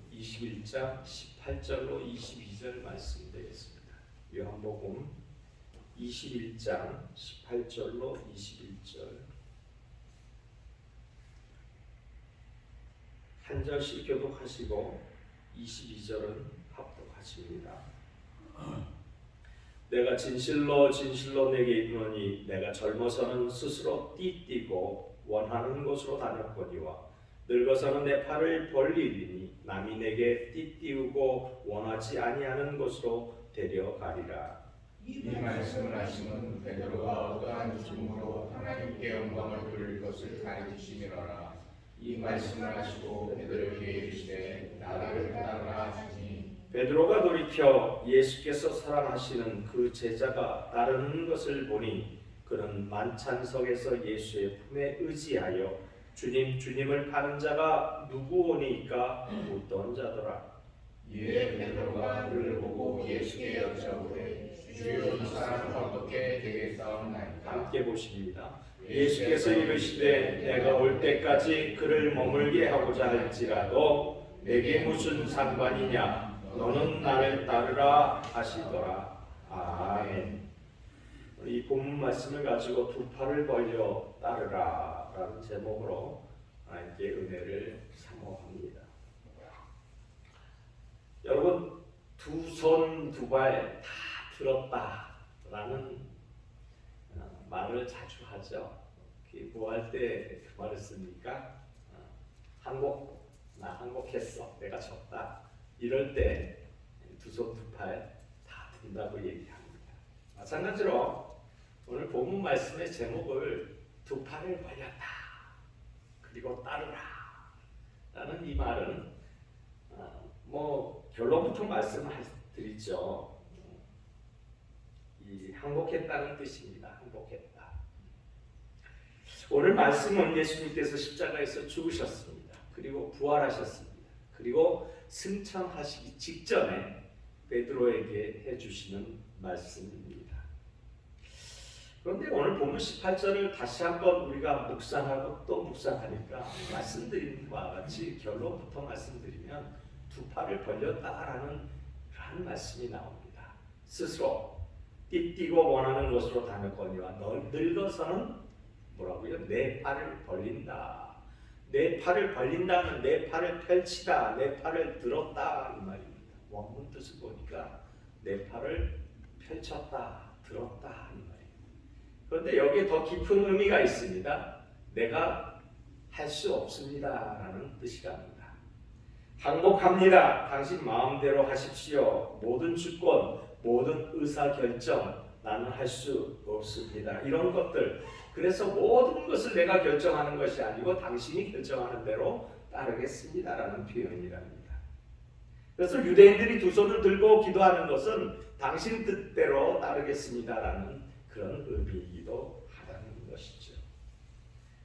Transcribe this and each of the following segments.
요한복음 21장 18절로 22절 말씀 되겠습니다. 요한복음 21장 18절로 21절 한 절씩 교독하시고 22절은 합독하십니다. 내가 진실로 진실로 내게 이르노니 내가 젊어서는 스스로 띠띠고 원하는 곳으로 다녔거니와 늙어서는 내 팔을 벌리리니 남이 내게 띠띠우고 원하지 아니하는 곳으로 데려가리라. 이 말씀을 하시면 베드로가 어떠한 죽음으로 하나님께 영광을 돌릴 것을 가르치시니라. 이 말씀을 하시고 베드로에게 이르시되 나를 따르라 하시니 베드로가 돌이켜 예수께서 사랑하시는 그 제자가 따르는 것을 보니 그는 만찬석에서 예수의 품에 의지하여 주님 주님을 파는 자가 누구오니까 묻던 자더라. 이에 베드로가 그를 보고 예수께 여짜오되 주여 이 사람은 어떻게 되겠사옵나이까. 함께 보십니다. 예수께서 이르시되 내가 올 때까지 그를 머물게 하고자 할지라도 내게 무슨 상관이냐 너는 나를 따르라 하시더라. 아멘. 이 본문 말씀을 가지고 두 팔을 벌려 따르라 라는 제목으로 하나님께 은혜를 사모합니다. 여러분, 두 손 두 발 다 들었다 라는 말을 자주 하죠. 뭐 할 때 그 말을 씁니까? 나 항복했어, 내가 졌다, 이럴 때 두 손 두 팔 다 든다고 얘기합니다. 마찬가지로 오늘 본문 말씀의 제목을 두 팔을 벌렸다 그리고 따르라 라는 이 말은 결론부터 말씀을 드리죠. 이 항복했다는 뜻입니다. 항복했다. 오늘 말씀은 예수님께서 십자가에서 죽으셨습니다. 그리고 부활하셨습니다. 그리고 승천하시기 직전에 베드로에게 해주시는 말씀입니다. 그런데 오늘 본문 18절을 다시 한번 우리가 묵상하고 또 묵상하니까 말씀드린 바와 같이 결론부터 말씀드리면 두 팔을 벌렸다라는 그런 말씀이 나옵니다. 스스로 띠띠고 원하는 곳으로 다녔거니와 늙어서는 뭐라고요? 내 팔을 벌린다. 내 팔을 벌린다는 내 팔을 펼치다, 내 팔을 들었다 이 말입니다. 원문 뜻을 보니까 내 팔을 펼쳤다, 들었다 이 말입니다. 그런데 여기에 더 깊은 의미가 있습니다. 내가 할 수 없습니다 라는 뜻이 갑니다. 항복합니다. 당신 마음대로 하십시오. 모든 주권, 모든 의사결정 나는 할 수 없습니다. 이런 것들, 그래서 모든 것을 내가 결정하는 것이 아니고 당신이 결정하는 대로 따르겠습니다 라는 표현이랍니다. 그래서 유대인들이 두 손을 들고 기도하는 것은 당신 뜻대로 따르겠습니다 라는 그런 의미이기도 하다는 것이죠.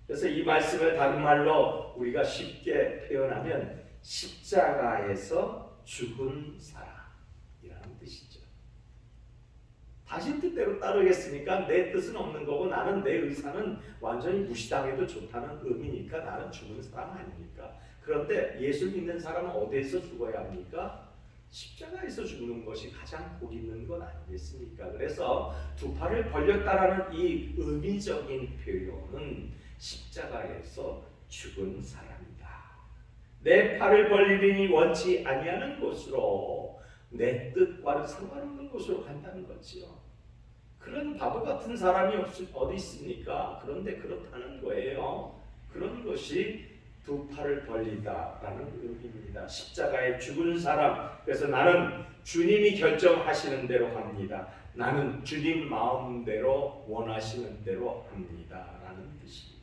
그래서 이 말씀을 다른 말로 우리가 쉽게 표현하면 십자가에서 죽은 사람이라는 뜻이죠. 당신 뜻대로 따르겠으니까 내 뜻은 없는 거고 나는 내 의사는 완전히 무시당해도 좋다는 의미니까 나는 죽은 사람 아닙니까? 그런데 예수 믿는 사람은 어디에서 죽어야 합니까? 십자가에서 죽는 것이 가장 복 있는 것 아니겠습니까? 그래서 두 팔을 벌렸다라는 이 의미적인 표현은 십자가에서 죽은 사람이다. 내 팔을 벌리니 원치 아니하는 곳으로, 내 뜻과는 상관없는 곳으로 간다는 거지요. 그런 바보 같은 사람이 어디 있습니까? 그런데 그렇다는 거예요. 그런 것이 두 팔을 벌리다라는 의미입니다. 십자가에 죽은 사람. 그래서 나는 주님이 결정하시는 대로 합니다. 나는 주님 마음대로 원하시는 대로 합니다라는 뜻입니다.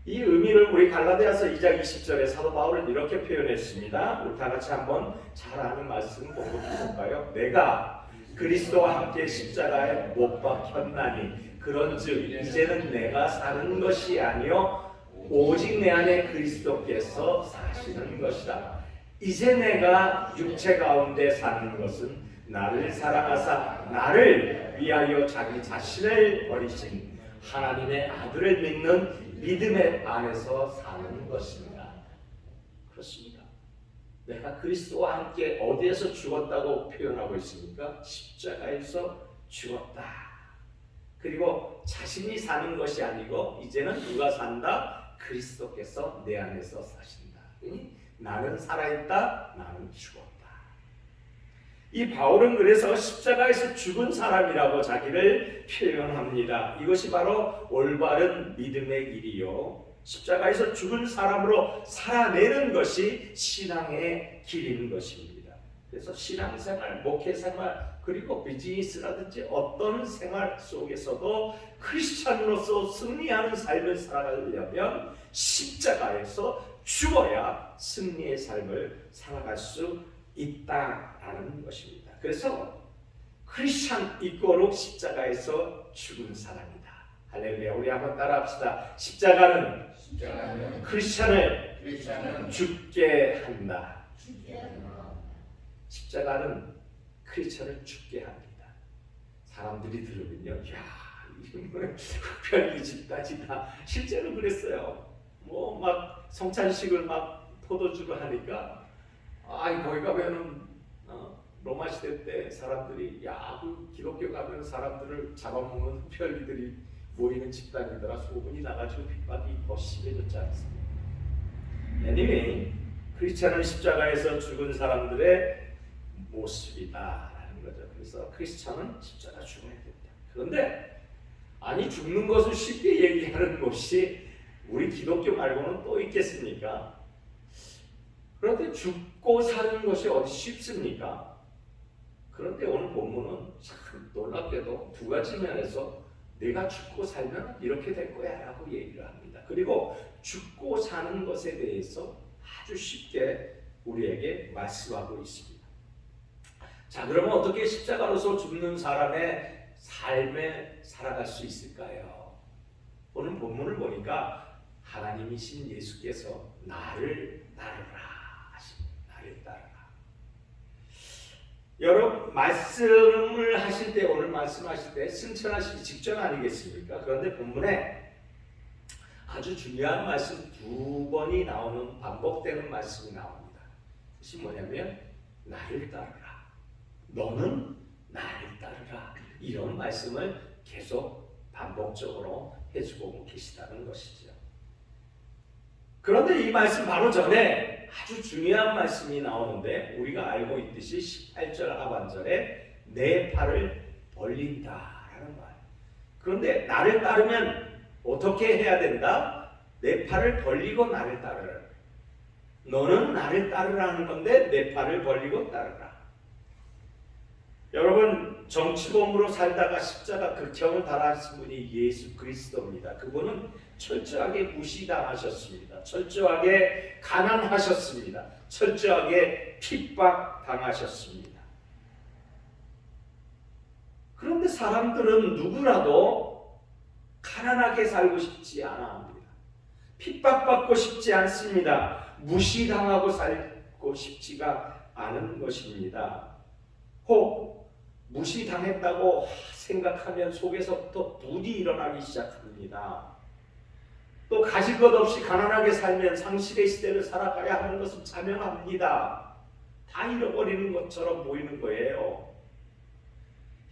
이 의미를 우리 갈라디아서 2장 20절에 사도 바울은 이렇게 표현했습니다. 우리 다 같이 한번 잘 아는 말씀 볼까요? 내가 그리스도와 함께 십자가에 못 박혔나니 그런즉 이제는 내가 사는 것이 아니요 오직 내 안에 그리스도께서 사시는 것이다. 이제 내가 육체 가운데 사는 것은 나를 사랑하사 나를 위하여 자기 자신을 버리신 하나님의 아들을 믿는 믿음의 안에서 사는 것입니다. 그렇습니다. 내가 그리스도와 함께 어디에서 죽었다고 표현하고 있습니까? 십자가에서 죽었다. 그리고 자신이 사는 것이 아니고 이제는 누가 산다? 그리스도께서 내 안에서 사신다. 나는 살아있다. 나는 죽었다. 이 바울은 그래서 십자가에서 죽은 사람이라고 자기를 표현합니다. 이것이 바로 올바른 믿음의 길이요, 십자가에서 죽은 사람으로 살아내는 것이 신앙의 길인 것입니다. 그래서 신앙생활, 목회생활, 그리고 비즈니스라든지 어떤 생활 속에서도 크리스찬으로서 승리하는 삶을 살아가려면 십자가에서 죽어야 승리의 삶을 살아갈 수 있다라는 것입니다. 그래서 크리스찬 이꼬르 십자가에서 죽은 사람이다. 할렐루야. 우리 한번 따라합시다. 십자가는 크리스찬을 죽게 한다. 십자가는 크리스찬을 죽게 합니다. 사람들이 들으면요, 야, 이건 흡혈귀집까지다. 실제로 그랬어요. 뭐 막 성찬식을 막 포도주로 하니까, 거기 가면은 로마 시대 때 사람들이, 야, 그 기독교 가면 사람들을 잡아먹는 흡혈귀들이 모이는 집단이더라. 소문이 나가지고 핍박이 더 심해졌지 않습니까? Anyway, 크리스찬은 십자가에서 죽은 사람들의 모습이다라는 거죠. 그래서 크리스찬은 십자가 죽어야 된다. 그런데 아니, 죽는 것을 쉽게 얘기하는 것이 우리 기독교 말고는 또 있겠습니까? 그런데 죽고 사는 것이 어디 쉽습니까? 그런데 오늘 본문은 참 놀랍게도 두 가지 면에서 내가 죽고 살면 이렇게 될 거야 라고 얘기를 합니다. 그리고 죽고 사는 것에 대해서 아주 쉽게 우리에게 말씀하고 있습니다. 자, 그러면 어떻게 십자가로서 죽는 사람의 삶에 살아갈 수 있을까요? 오늘 본문을 보니까 하나님이신 예수께서 나를 따르라 하십니다. 나를 따르라. 여러분, 말씀을 하실 때, 오늘 말씀하실 때 승천하시기 직전 아니겠습니까? 그런데 본문에 아주 중요한 말씀 두 번이 나오는, 반복되는 말씀이 나옵니다. 그것이 뭐냐면 나를 따르라, 너는 나를 따르라, 이런 말씀을 계속 반복적으로 해주고 계시다는 것이죠. 그런데 이 말씀 바로 전에 아주 중요한 말씀이 나오는데, 우리가 알고 있듯이 18절 하반절에 내 팔을 벌린다라는 말. 그런데 나를 따르면 어떻게 해야 된다? 내 팔을 벌리고 나를 따르라. 너는 나를 따르라는 건데 내 팔을 벌리고 따르라. 여러분, 정치범으로 살다가 십자가 극형을 달아하신 분이 예수 그리스도입니다. 그분은 철저하게 무시당하셨습니다. 철저하게 가난하셨습니다. 철저하게 핍박당하셨습니다. 그런데 사람들은 누구라도 가난하게 살고 싶지 않아 합니다. 핍박받고 싶지 않습니다. 무시당하고 살고 싶지가 않은 것입니다. 혹 무시당했다고 생각하면 속에서부터 분이 일어나기 시작합니다. 또 가질 것 없이 가난하게 살면 상실의 시대를 살아가야 하는 것은 자명합니다. 다 잃어버리는 것처럼 보이는 거예요.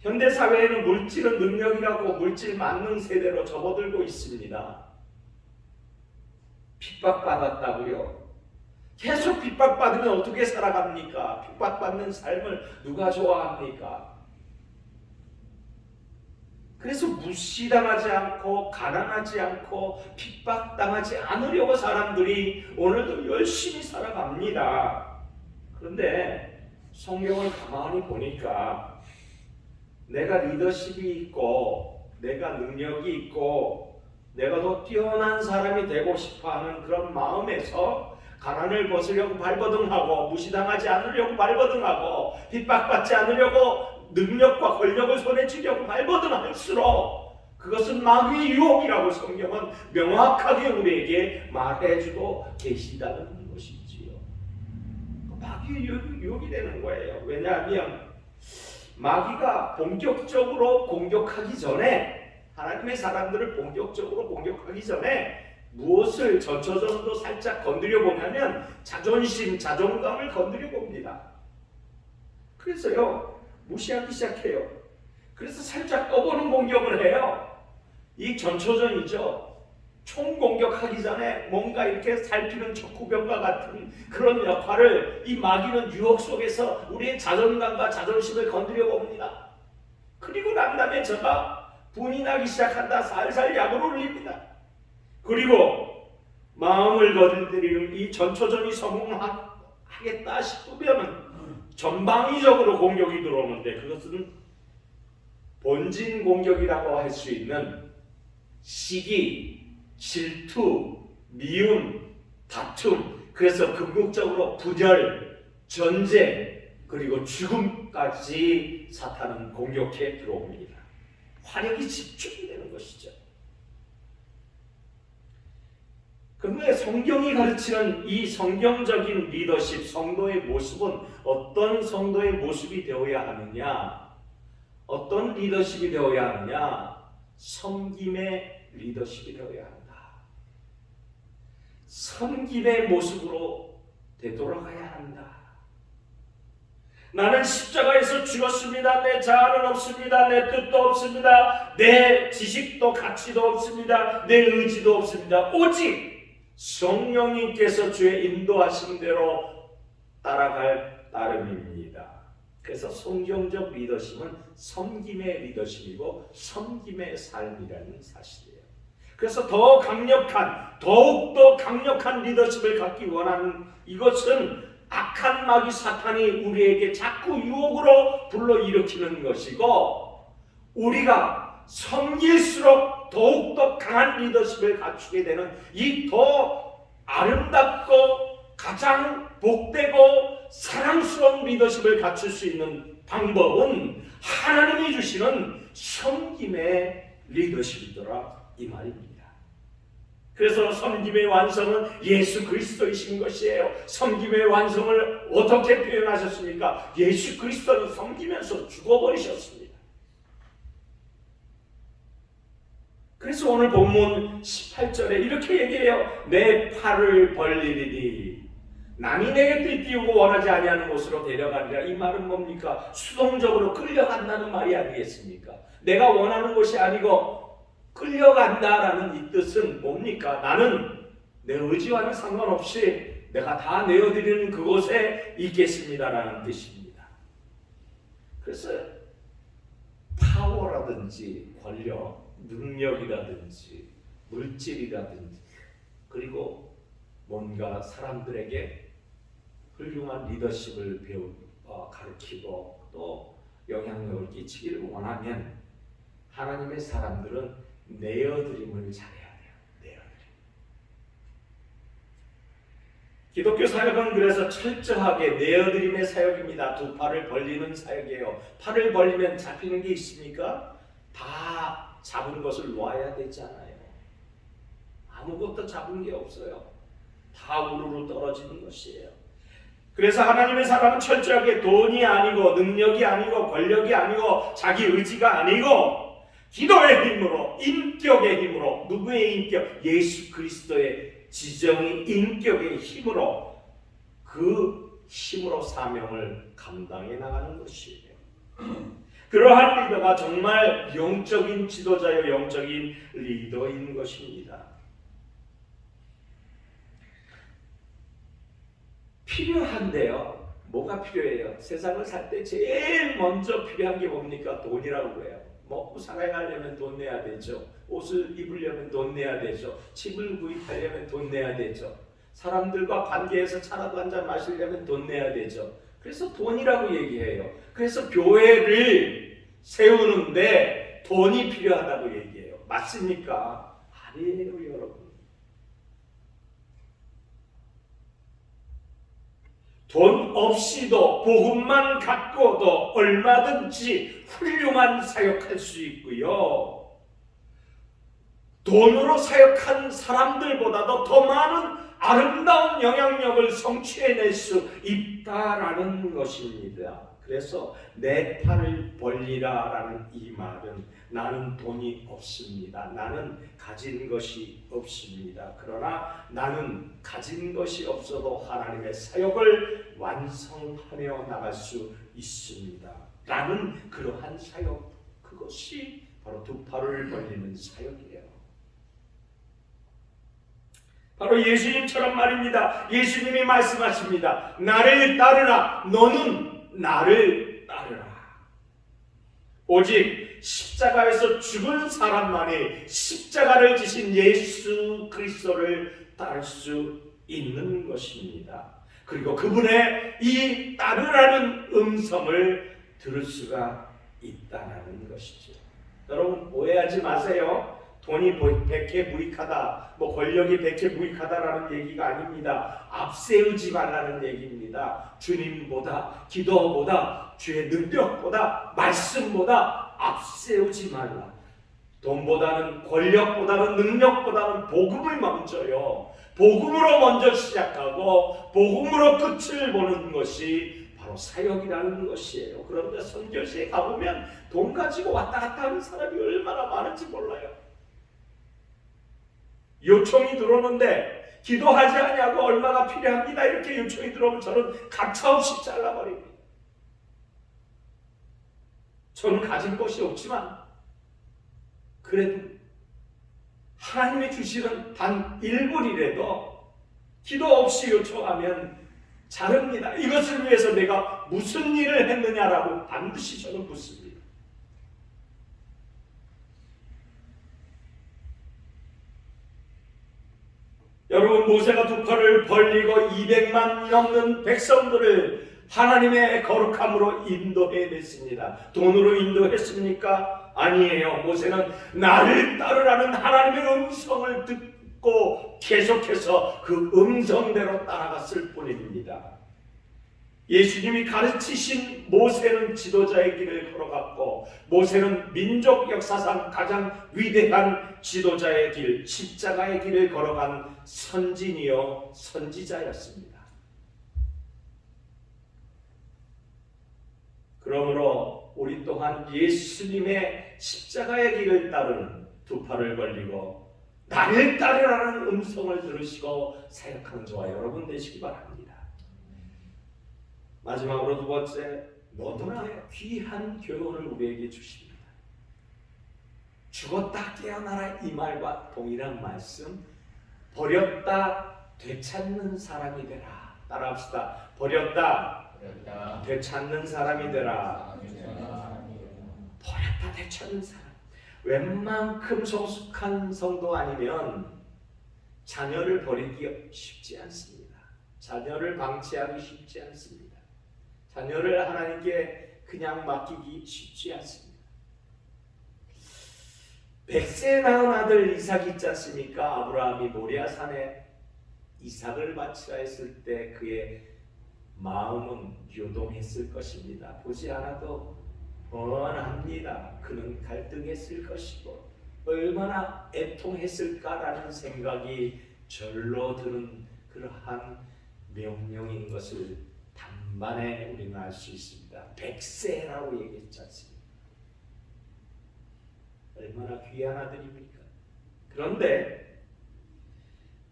현대사회에는 물질은 능력이라고 물질 만능 세대로 접어들고 있습니다. 핍박받았다고요? 계속 핍박받으면 어떻게 살아갑니까? 핍박받는 삶을 누가 좋아합니까? 그래서 무시당하지 않고 가난하지 않고 핍박당하지 않으려고 사람들이 오늘도 열심히 살아갑니다. 그런데 성경을 가만히 보니까 내가 리더십이 있고 내가 능력이 있고 내가 더 뛰어난 사람이 되고 싶어하는 그런 마음에서 가난을 벗으려고 발버둥하고 무시당하지 않으려고 발버둥하고 핍박받지 않으려고 능력과 권력을 손에 쥐려고 발버둥할수록 그것은 마귀의 유혹이라고 성경은 명확하게 우리에게 말해주고 계시다는 것이지요. 마귀의 유혹이 되는 거예요. 왜냐하면 마귀가 본격적으로 공격하기 전에, 하나님의 사람들을 본격적으로 공격하기 전에 무엇을 전초전도 살짝 건드려 보냐면 자존심, 자존감을 건드려 봅니다. 그래서요 무시하기 시작해요. 그래서 살짝 떠보는 공격을 해요. 이 전초전이죠. 총 공격하기 전에 뭔가 이렇게 살피는 척후병과 같은 그런 역할을 이 마귀는 유혹 속에서 우리의 자존감과 자존심을 건드려 봅니다. 그리고 난 다음에 저가 분이 나기 시작한다. 살살 약을 올립니다. 그리고 마음을 건드리는 이 전초전이 성공하겠다 싶으면 전방위적으로 공격이 들어오는데 그것은 본진 공격이라고 할 수 있는 시기, 질투, 미움, 다툼, 그래서 궁극적으로 분열, 전쟁, 그리고 죽음까지 사탄은 공격해 들어옵니다. 화력이 집중이 되는 것이죠. 그런데 성경이 가르치는 이 성경적인 리더십, 성도의 모습은 어떤 성도의 모습이 되어야 하느냐? 어떤 리더십이 되어야 하느냐? 섬김의 리더십이 되어야 한다. 섬김의 모습으로 되돌아가야 한다. 나는 십자가에서 죽었습니다. 내 자아는 없습니다. 내 뜻도 없습니다. 내 지식도 가치도 없습니다. 내 의지도 없습니다. 오직 성령님께서 주의 인도하신 대로 따라갈 따름입니다. 그래서 성경적 리더십은 섬김의 리더십이고 섬김의 삶이라는 사실이에요. 그래서 더욱더 강력한 리더십을 갖기 원하는 이것은 악한 마귀 사탄이 우리에게 자꾸 유혹으로 불러일으키는 것이고, 우리가 섬길수록 더욱더 강한 리더십을 갖추게 되는 이 더 아름답고 가장 복되고 사랑스러운 리더십을 갖출 수 있는 방법은 하나님이 주시는 섬김의 리더십이더라 이 말입니다. 그래서 섬김의 완성은 예수 그리스도이신 것이에요. 섬김의 완성을 어떻게 표현하셨습니까? 예수 그리스도는 섬기면서 죽어버리셨습니다. 그래서 오늘 본문 18절에 이렇게 얘기해요. 내 팔을 벌리리니 남이 내게 띠띠우고 원하지 아니하는 곳으로 데려가리라. 이 말은 뭡니까? 수동적으로 끌려간다는 말이 아니겠습니까? 내가 원하는 곳이 아니고 끌려간다라는 이 뜻은 뭡니까? 나는 내 의지와는 상관없이 내가 다 내어드리는 그곳에 있겠습니다라는 뜻입니다. 그래서 파워라든지 권력, 능력이라든지 물질이라든지 그리고 뭔가 사람들에게 훌륭한 리더십을 가르치고 또 영향력을 끼치기를 원하면 하나님의 사람들은 내어드림을 잘해야 돼요. 내어드림. 기독교 사역은 그래서 철저하게 내어드림의 사역입니다. 두 팔을 벌리는 사역이에요. 팔을 벌리면 잡히는 게 있습니까? 다 잡은 것을 놓아야 되잖아요. 아무것도 잡은 게 없어요. 다 우르르 떨어지는 것이에요. 그래서 하나님의 사람은 철저하게 돈이 아니고 능력이 아니고 권력이 아니고 자기 의지가 아니고 기도의 힘으로, 인격의 힘으로, 누구의 인격? 예수 그리스도의 지정의 인격의 힘으로, 그 힘으로 사명을 감당해 나가는 것이에요. 그러한 리더가 정말 영적인 지도자요, 영적인 리더인 것입니다. 필요한데요. 뭐가 필요해요? 세상을 살 때 제일 먼저 필요한 게 뭡니까? 돈이라고 해요. 먹고 살아가려면 돈 내야 되죠. 옷을 입으려면 돈 내야 되죠. 집을 구입하려면 돈 내야 되죠. 사람들과 관계에서 차라도 한잔 마시려면 돈 내야 되죠. 그래서 돈이라고 얘기해요. 그래서 교회를 세우는데 돈이 필요하다고 얘기해요. 맞습니까? 아니에요, 여러분. 돈 없이도 복음만 갖고도 얼마든지 훌륭한 사역할 수 있고요. 돈으로 사역한 사람들보다도 더 많은 아름다운 영향력을 성취해낼 수 있다라는 것입니다. 그래서 내 팔을 벌리라라는 이 말은 나는 돈이 없습니다. 나는 가진 것이 없습니다. 그러나 나는 가진 것이 없어도 하나님의 사역을 완성하며 나갈 수 있습니다. 라는 그러한 사역, 그것이 바로 두 팔을 벌리는 사역이에요. 바로 예수님처럼 말입니다. 예수님이 말씀하십니다. 나를 따르라. 너는 나를 따르라. 오직 십자가에서 죽은 사람만이 십자가를 지신 예수 그리스도를 따를 수 있는 것입니다. 그리고 그분의 이 따르라는 음성을 들을 수가 있다는 것이죠. 여러분 오해하지 마세요. 돈이 백해무익하다, 권력이 백해무익하다라는 얘기가 아닙니다. 앞세우지 말라는 얘기입니다. 주님보다, 기도보다, 주의 능력보다, 말씀보다 앞세우지 말라. 돈보다는, 권력보다는, 능력보다는 복음을 먼저요. 복음으로 먼저 시작하고 복음으로 끝을 보는 것이 바로 사역이라는 것이에요. 그런데 선교시에 가보면 돈 가지고 왔다 갔다 하는 사람이 얼마나 많은지 몰라요. 요청이 들어오는데 기도하지 않냐고 얼마나 필요합니다. 이렇게 요청이 들어오면 저는 가차없이 잘라버립니다. 저는 가진 것이 없지만 그래도 하나님이 주시는 단 1불이라도 기도 없이 요청하면 자릅니다. 이것을 위해서 내가 무슨 일을 했느냐라고 반드시 저는 묻습니다. 여러분 모세가 두 팔을 벌리고 200만 넘는 백성들을 하나님의 거룩함으로 인도해냈습니다. 돈으로 인도했습니까? 아니에요. 모세는 나를 따르라는 하나님의 음성을 듣고 계속해서 그 음성대로 따라갔을 뿐입니다. 예수님이 가르치신 모세는 지도자의 길을 걸어갔고 모세는 민족 역사상 가장 위대한 지도자의 길, 십자가의 길을 걸어간 선진이요 선지자였습니다. 그러므로 우리 또한 예수님의 십자가의 길을 따르는 두 팔을 벌리고 나를 따르라는 음성을 들으시고 사역하는 저와 여러분 되시기 바랍니다. 마지막으로 두 번째, 너무나 귀한 교훈을 우리에게 주십니다. 죽었다 깨어나라 이 말과 동일한 말씀, 버렸다 되찾는 사람이 되라. 따라합시다. 버렸다 되찾는 사람이 되라. 버렸다 되찾는 사람. 웬만큼 성숙한 성도 아니면 자녀를 버리기 쉽지 않습니다. 자녀를 방치하기 쉽지 않습니다. 자녀를 하나님께 그냥 맡기기 쉽지 않습니다. 100세 낳은 아들 이삭이 있지 않습니까? 아브라함이 모리아산에 이삭을 바치라 했을 때 그의 마음은 요동했을 것입니다. 보지 않아도 뻔합니다. 그는 갈등했을 것이고 얼마나 애통했을까라는 생각이 절로 드는 그러한 명령인 것을 단번에 우리는 알 수 있습니다. 100세라고 얘기했지 않습니까? 얼마나 귀한 아들입니까? 그런데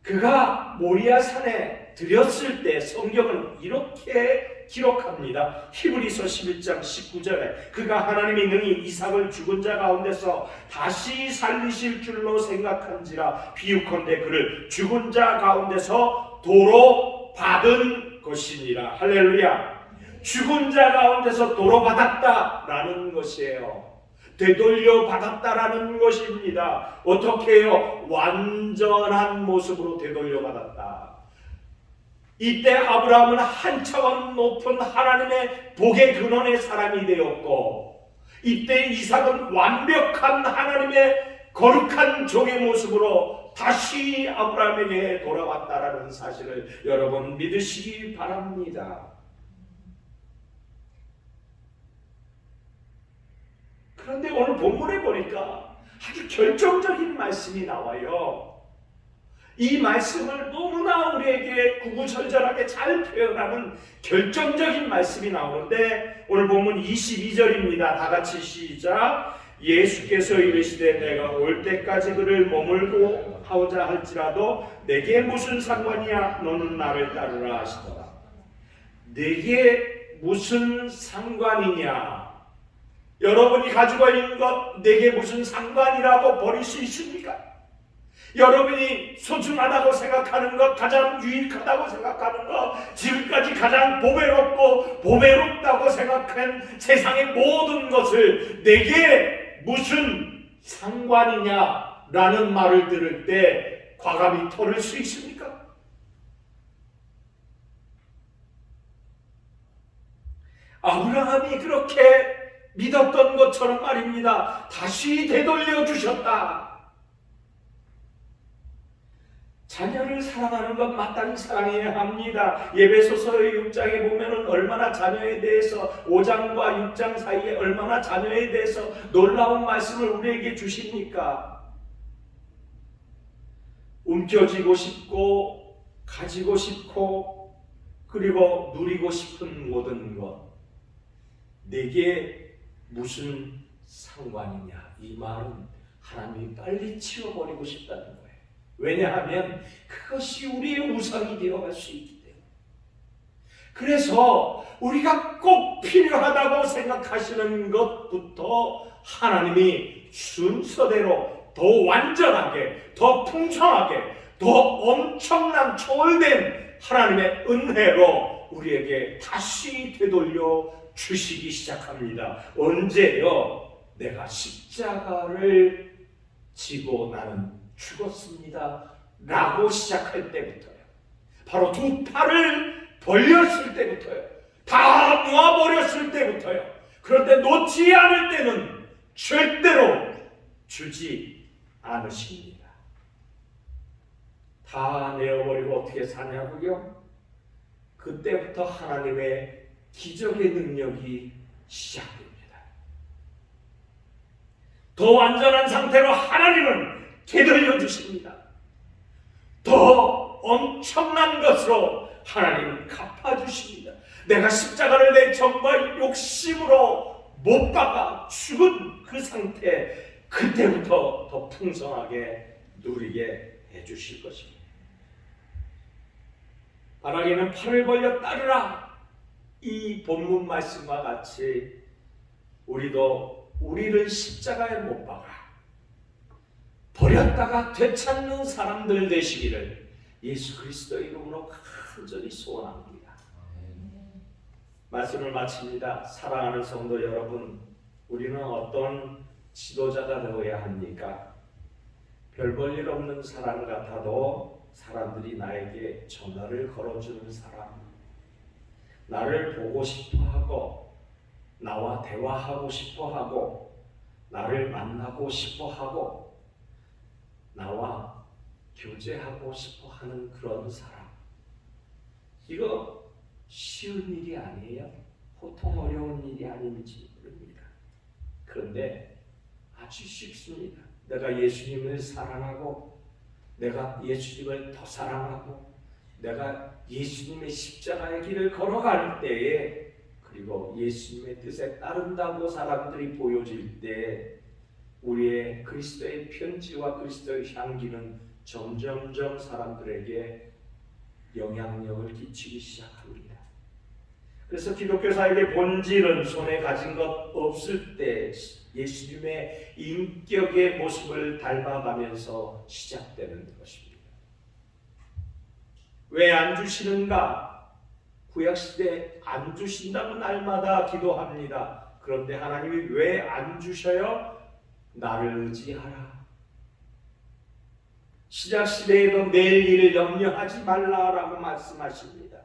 그가 모리아산에 들였을 때 성경은 이렇게 기록합니다. 히브리서 11장 19절에 그가 하나님이 능히 이삭을 죽은 자 가운데서 다시 살리실 줄로 생각한지라 비유컨대 그를 죽은 자 가운데서 도로 받은 것이니라. 할렐루야. 죽은 자 가운데서 도로 받았다라는 것이에요. 되돌려 받았다라는 것입니다. 어떻게 해요? 완전한 모습으로 되돌려 받았다. 이때 아브라함은 한 차원 높은 하나님의 복의 근원의 사람이 되었고 이때 이삭은 완벽한 하나님의 거룩한 종의 모습으로 다시 아브라함에게 돌아왔다라는 사실을 여러분 믿으시기 바랍니다. 그런데 오늘 본문에 보니까 아주 결정적인 말씀이 나와요. 이 말씀을 너무나 우리에게 구구절절하게 잘 표현하는 결정적인 말씀이 나오는데 오늘 본문 22절입니다. 다 같이 시작. 예수께서 이르시되 내가 올 때까지 그를 머물고 하고자 할지라도 내게 무슨 상관이야 너는 나를 따르라 하시더라. 내게 무슨 상관이냐? 여러분이 가지고 있는 것 내게 무슨 상관이라고 버릴 수 있습니까? 여러분이 소중하다고 생각하는 것, 가장 유익하다고 생각하는 것, 지금까지 가장 보배롭다고 생각한 세상의 모든 것을 내게 무슨 상관이냐라는 말을 들을 때 과감히 털을 수 있습니까? 아브라함이 그렇게 믿었던 것처럼 말입니다. 다시 되돌려 주셨다. 자녀를 사랑하는 것 마땅히 사랑해야 합니다. 에베소서 6장에 보면은 얼마나 자녀에 대해서 5장과 6장 사이에 얼마나 자녀에 대해서 놀라운 말씀을 우리에게 주십니까? 움켜쥐고 싶고 가지고 싶고 그리고 누리고 싶은 모든 것 내게 무슨 상관이냐? 이 말은 하나님이 빨리 치워버리고 싶다는 거예요. 왜냐하면 그것이 우리의 우상이 되어갈 수 있기 때문에. 그래서 우리가 꼭 필요하다고 생각하시는 것부터 하나님이 순서대로 더 완전하게, 더 풍성하게, 더 엄청난 초월된 하나님의 은혜로 우리에게 다시 되돌려 주시기 시작합니다. 언제요? 내가 십자가를 지고 나는 죽었습니다 라고 시작할 때부터요. 바로 두 팔을 벌렸을 때부터요. 다 놓아버렸을 때부터요. 그런데 놓지 않을 때는 절대로 주지 않으십니다. 다 내어버리고 어떻게 사냐고요? 그때부터 하나님의 기적의 능력이 시작됩니다. 더 완전한 상태로 하나님은 되돌려 주십니다. 더 엄청난 것으로 하나님은 갚아주십니다. 내가 십자가를 내 정과 욕심으로 못 박아 죽은 그 상태, 그때부터 더 풍성하게 누리게 해주실 것입니다. 바라기는 팔을 벌려 따르라. 이 본문 말씀과 같이 우리도 우리를 십자가에 못 박아 버렸다가 되찾는 사람들 되시기를 예수 그리스도의 이름으로 간절히 소원합니다. 말씀을 마칩니다. 사랑하는 성도 여러분, 우리는 어떤 지도자가 되어야 합니까? 별 볼 일 없는 사람 같아도 사람들이 나에게 전화를 걸어주는 사람, 나를 보고 싶어하고 나와 대화하고 싶어하고 나를 만나고 싶어하고 나와 교제하고 싶어하는 그런 사람, 이거 쉬운 일이 아니에요. 보통 어려운 일이 아닌지 모릅니다. 그런데 아주 쉽습니다. 내가 예수님을 사랑하고 내가 예수님을 더 사랑하고 내가 예수님의 십자가의 길을 걸어갈 때에, 그리고 예수님의 뜻에 따른다고 사람들이 보여질 때 우리의 그리스도의 편지와 그리스도의 향기는 점점점 사람들에게 영향력을 끼치기 시작합니다. 그래서 기독교사에게 본질은 손에 가진 것 없을 때 예수님의 인격의 모습을 닮아가면서 시작되는 것입니다. 왜 안 주시는가? 구약시대 안 주신다는 날마다 기도합니다. 그런데 하나님이 왜 안 주셔요? 나를 의지하라. 신약시대에도 내일 일을 염려하지 말라라고 말씀하십니다.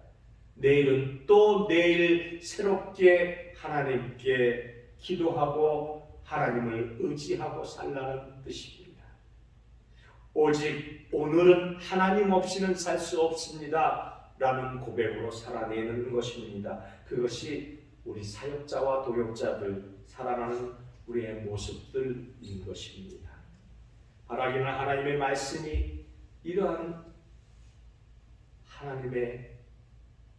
내일은 또 내일 새롭게 하나님께 기도하고 하나님을 의지하고 살라는 뜻입니다. 오직 오늘은 하나님 없이는 살 수 없습니다 라는 고백으로 살아내는 것입니다. 그것이 우리 사역자와 동역자들, 사랑하는 우리의 모습들인 것입니다. 바라기는 하나님의 말씀이 이러한 하나님의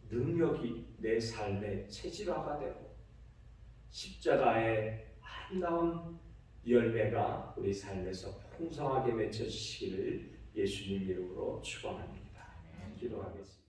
능력이 내 삶의 체질화가 되고 십자가의 아름다운 열매가 우리 삶에서 풍성하게 맺혀지시기를 예수님 이름으로 축원합니다. 기도하겠습니다.